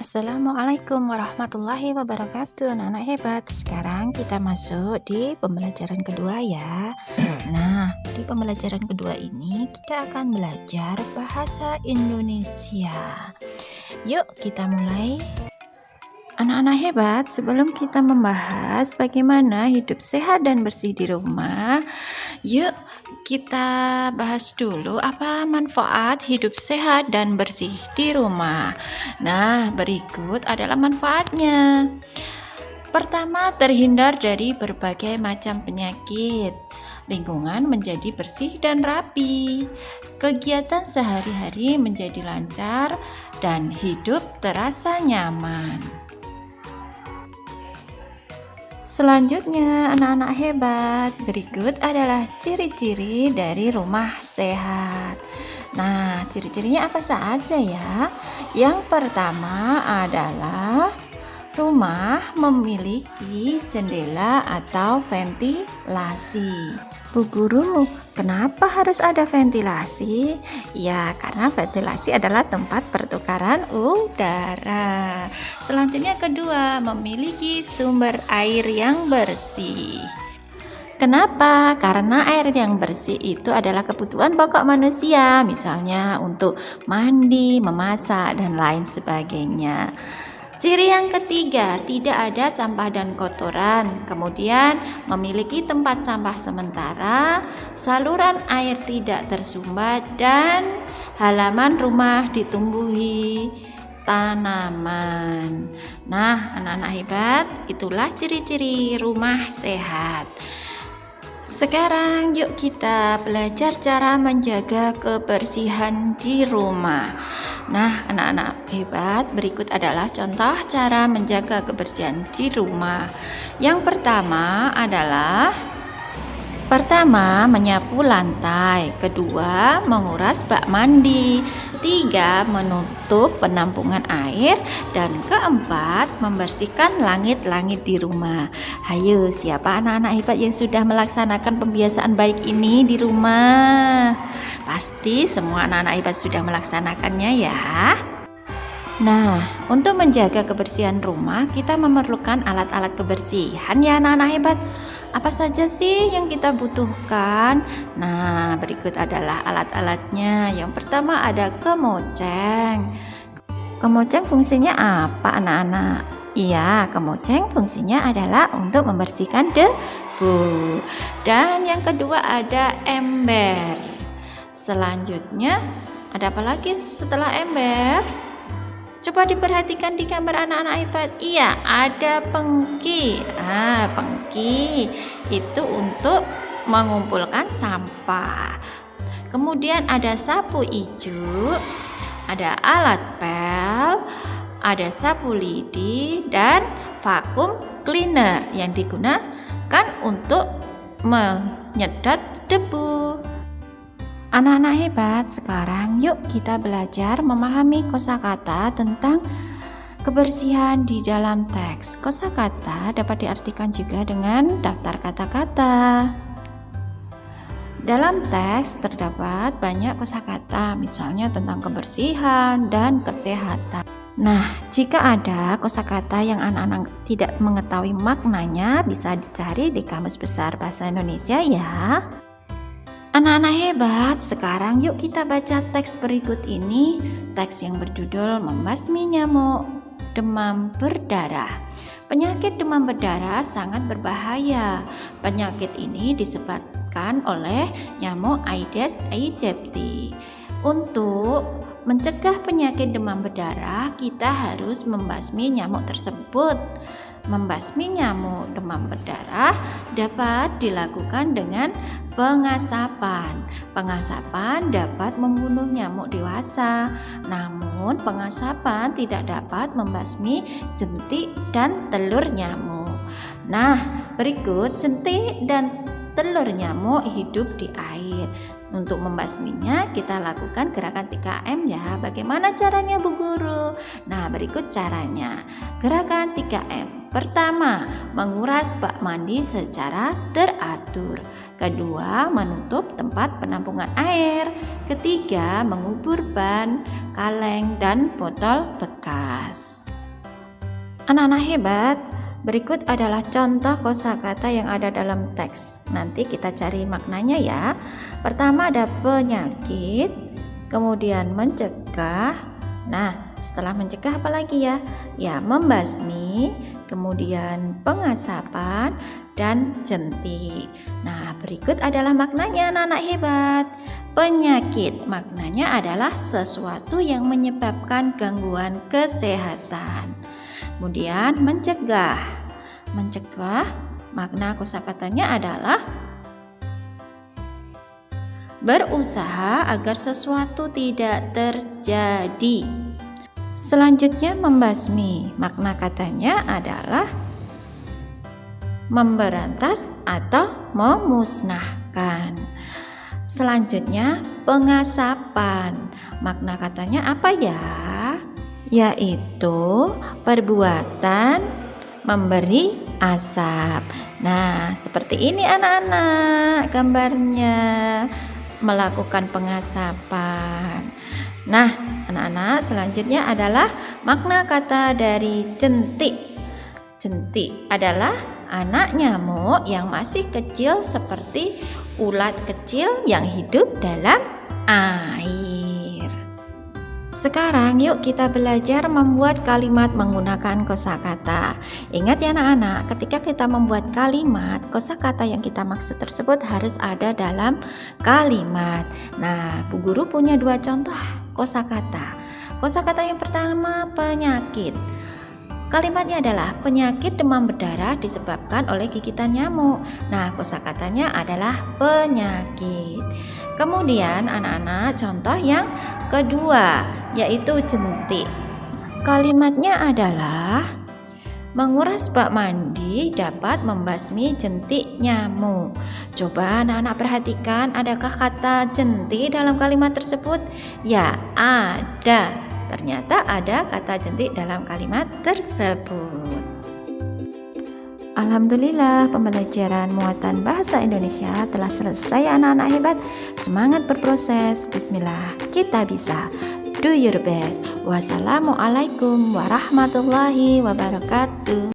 Assalamualaikum warahmatullahi wabarakatuh, anak-anak hebat. Sekarang kita masuk di pembelajaran kedua ya. Nah, di pembelajaran kedua ini kita akan belajar bahasa Indonesia. Yuk kita mulai. Anak-anak hebat, sebelum kita membahas bagaimana hidup sehat dan bersih di rumah, yuk kita bahas dulu apa manfaat hidup sehat dan bersih di rumah. Nah, berikut adalah manfaatnya. Pertama, terhindar dari berbagai macam penyakit. Lingkungan menjadi bersih dan rapi. Kegiatan sehari-hari menjadi lancar dan hidup terasa nyaman. Selanjutnya, anak-anak hebat, berikut adalah ciri-ciri dari rumah sehat. Nah, ciri-cirinya apa saja ya? Yang pertama adalah rumah memiliki jendela atau ventilasi. Bu Guru, kenapa harus ada ventilasi? Ya, karena ventilasi adalah tempat pertukaran udara. Selanjutnya kedua, memiliki sumber air yang bersih. Kenapa? Karena air yang bersih itu adalah kebutuhan pokok manusia, misalnya untuk mandi, memasak, dan lain sebagainya. Ciri yang ketiga, tidak ada sampah dan kotoran. Kemudian, memiliki tempat sampah sementara, saluran air tidak tersumbat, dan halaman rumah ditumbuhi tanaman. Nah, anak-anak hebat, itulah ciri-ciri rumah sehat. Sekarang yuk kita belajar cara menjaga kebersihan di rumah. Nah, anak-anak hebat, berikut adalah contoh cara menjaga kebersihan di rumah. Yang pertama adalah menyapu lantai. Kedua, menguras bak mandi. Tiga, menutup penampungan air. Dan keempat, membersihkan langit-langit di rumah. Hayo, siapa anak-anak hebat yang sudah melaksanakan pembiasaan baik ini di rumah? Pasti semua anak-anak hebat sudah melaksanakannya ya. Nah, untuk menjaga kebersihan rumah, kita memerlukan alat-alat kebersihan ya anak-anak hebat. Apa saja sih yang kita butuhkan? Nah, berikut adalah alat-alatnya. Yang pertama ada kemoceng. Kemoceng fungsinya apa anak-anak? Iya, kemoceng fungsinya adalah untuk membersihkan debu. Dan yang kedua ada ember. Selanjutnya, ada apa lagi setelah ember? Coba diperhatikan di gambar anak-anak hebat. Iya, ada pengki. Pengki itu untuk mengumpulkan sampah. Kemudian ada sapu ijuk, ada alat pel, ada sapu lidi, dan vakum cleaner yang digunakan untuk menyedot debu. Anak-anak hebat, sekarang yuk kita belajar memahami kosakata tentang kebersihan di dalam teks. Kosakata dapat diartikan juga dengan daftar kata-kata. Dalam teks terdapat banyak kosakata, misalnya tentang kebersihan dan kesehatan. Nah, jika ada kosakata yang anak-anak tidak mengetahui maknanya, bisa dicari di Kamus Besar Bahasa Indonesia ya. Anak-anak hebat, sekarang yuk kita baca teks berikut ini. Teks yang berjudul Membasmi Nyamuk Demam Berdarah. Penyakit demam berdarah sangat berbahaya. Penyakit ini disebabkan oleh nyamuk Aedes aegypti. Untuk mencegah penyakit demam berdarah, kita harus membasmi nyamuk tersebut. Membasmi nyamuk demam berdarah dapat dilakukan dengan pengasapan. Pengasapan dapat membunuh nyamuk dewasa, namun pengasapan tidak dapat membasmi jentik dan telur nyamuk. Nah, berikut jentik dan telur nyamuk hidup di air. Untuk membasminya kita lakukan gerakan 3M ya. Bagaimana caranya Bu Guru? Nah, berikut caranya. Gerakan 3M. Pertama, menguras bak mandi secara teratur. Kedua, menutup tempat penampungan air. Ketiga, mengubur ban, kaleng, dan botol bekas. Anak-anak hebat, berikut adalah contoh kosakata yang ada dalam teks. Nanti kita cari maknanya ya. Pertama ada penyakit, kemudian mencegah. Nah, setelah mencegah apa lagi ya? Ya, membasmi, kemudian pengasapan, dan jentik. Nah, berikut adalah maknanya anak-anak hebat. Penyakit maknanya adalah sesuatu yang menyebabkan gangguan kesehatan. Kemudian mencegah. Mencegah makna kosakatanya adalah berusaha agar sesuatu tidak terjadi. Selanjutnya membasmi. Makna katanya adalah memberantas atau memusnahkan. Selanjutnya pengasapan. Makna katanya apa ya? Yaitu perbuatan memberi asap. Nah, seperti ini anak-anak gambarnya, melakukan pengasapan. Nah, anak-anak, selanjutnya adalah makna kata dari jentik. Jentik adalah anak nyamuk yang masih kecil seperti ulat kecil yang hidup dalam air. Sekarang yuk kita belajar membuat kalimat menggunakan kosakata. Ingat ya anak-anak, ketika kita membuat kalimat, kosakata yang kita maksud tersebut harus ada dalam kalimat. Nah, Bu Guru punya dua contoh kosakata. Kosakata yang pertama penyakit. Kalimatnya adalah penyakit demam berdarah disebabkan oleh gigitan nyamuk. Nah, kosakatanya adalah penyakit. Kemudian anak-anak contoh yang kedua yaitu jentik. Kalimatnya adalah menguras bak mandi dapat membasmi jentik nyamuk. Coba anak-anak perhatikan, adakah kata jentik dalam kalimat tersebut? Ya, ada. Ternyata ada kata jentik dalam kalimat tersebut. Alhamdulillah, pembelajaran muatan bahasa Indonesia telah selesai anak-anak hebat. Semangat berproses. Bismillah, kita bisa. Do your best. Wassalamualaikum warahmatullahi wabarakatuh.